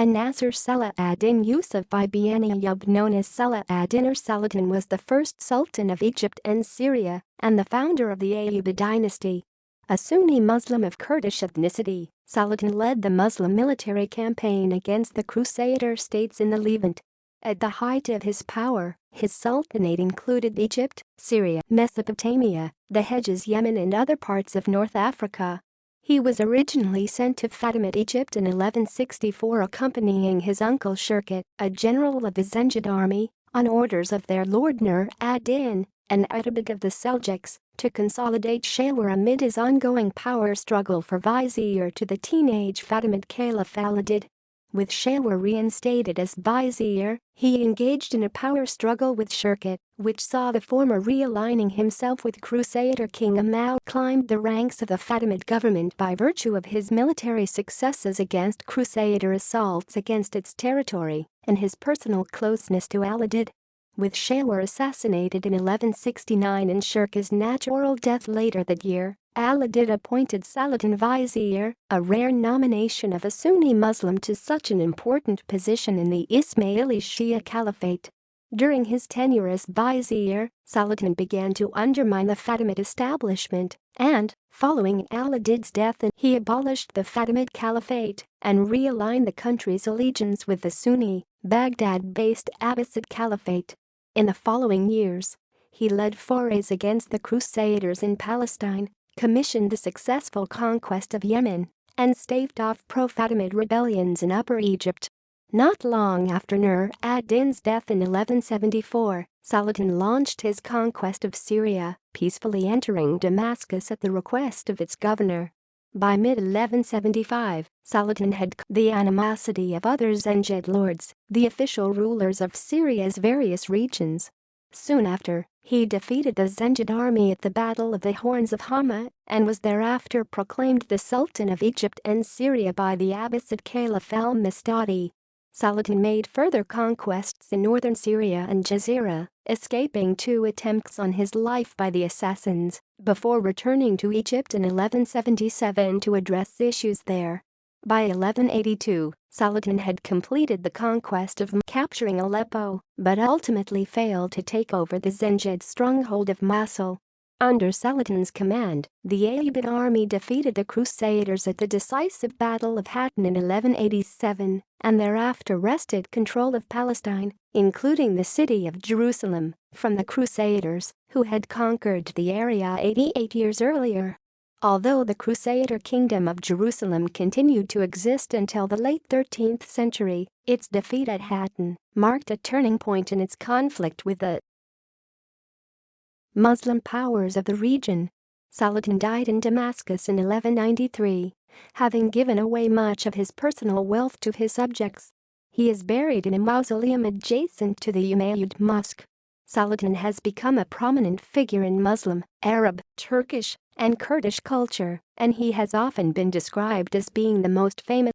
An-Nasir Saladin Yusuf ibn Ayyub, known as Saladin or Saladin, was the first sultan of Egypt and Syria and the founder of the Ayyubid dynasty. A Sunni Muslim of Kurdish ethnicity, Saladin led the Muslim military campaign against the Crusader states in the Levant. At the height of his power, his sultanate included Egypt, Syria, Mesopotamia, the Hejaz, Yemen and other parts of North Africa. He was originally sent to Fatimid, Egypt in 1164, accompanying his uncle Shirkuh, a general of the Zengid army, on orders of their lord Nur ad-Din, an Atabeg of the Seljuks, to consolidate Shawar amid his ongoing power struggle for vizier to the teenage Fatimid Caliph Alidid. With Shawar reinstated as vizier, he engaged in a power struggle with Shirkuh, which saw the former realigning himself with Crusader King Amal. Climbed the ranks of the Fatimid government by virtue of his military successes against Crusader assaults against its territory and his personal closeness to Alidid. With Shawar assassinated in 1169 and Shirkuh's natural death later that year, Alidid appointed Saladin vizier, a rare nomination of a Sunni Muslim to such an important position in the Ismaili Shia Caliphate. During his tenure as vizier, Saladin began to undermine the Fatimid establishment, and, following Alidid's death, he abolished the Fatimid Caliphate and realigned the country's allegiance with the Sunni, Baghdad-based Abbasid Caliphate. In the following years, he led forays against the Crusaders in Palestine, commissioned the successful conquest of Yemen, and staved off pro-Fatimid rebellions in Upper Egypt. Not long after Nur ad-Din's death in 1174, Saladin launched his conquest of Syria, peacefully entering Damascus at the request of its governor. By mid-1175, Saladin had the animosity of other Zengid lords, the official rulers of Syria's various regions. Soon after, he defeated the Zengid army at the Battle of the Horns of Hama and was thereafter proclaimed the Sultan of Egypt and Syria by the Abbasid Caliph al-Mustadi. Saladin made further conquests in northern Syria and Jazira, escaping 2 attempts on his life by the assassins, before returning to Egypt in 1177 to address issues there. By 1182, Saladin had completed the conquest of capturing Aleppo, but ultimately failed to take over the Zengid stronghold of Mosul. Under Saladin's command, the Ayyubid army defeated the Crusaders at the decisive Battle of Hattin in 1187 and thereafter wrested control of Palestine, including the city of Jerusalem, from the Crusaders, who had conquered the area 88 years earlier. Although the Crusader Kingdom of Jerusalem continued to exist until the late 13th century, its defeat at Hattin marked a turning point in its conflict with the Muslim powers of the region. Saladin died in Damascus in 1193, having given away much of his personal wealth to his subjects. He is buried in a mausoleum adjacent to the Umayyad Mosque. Saladin has become a prominent figure in Muslim, Arab, Turkish, and Kurdish culture, and he has often been described as being the most famous